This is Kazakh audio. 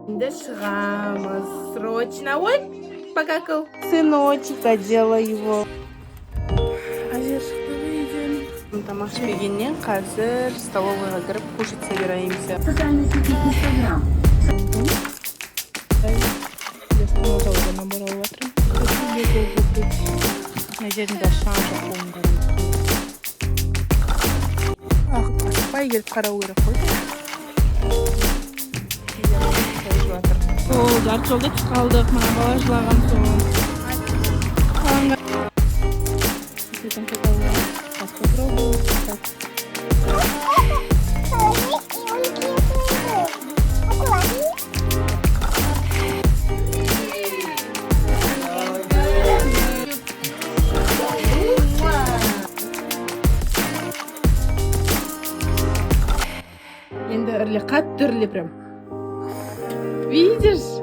Енді шығамыз. Срочно. Ой, покакал. Сыночка, делай его. Әжер үйден. Тамақ ішпегеннен қазір столовыйға кіріп кушать собираемся. Социальная сеть Инстаграм. Мына жерінде шаң жоқ болыңдар. Аспай келіп қарау керек қой. Жарты жолда түсіп қалдық. Мына бала жылаған соң. Енді үрле, қатты үрле прям. Видишь?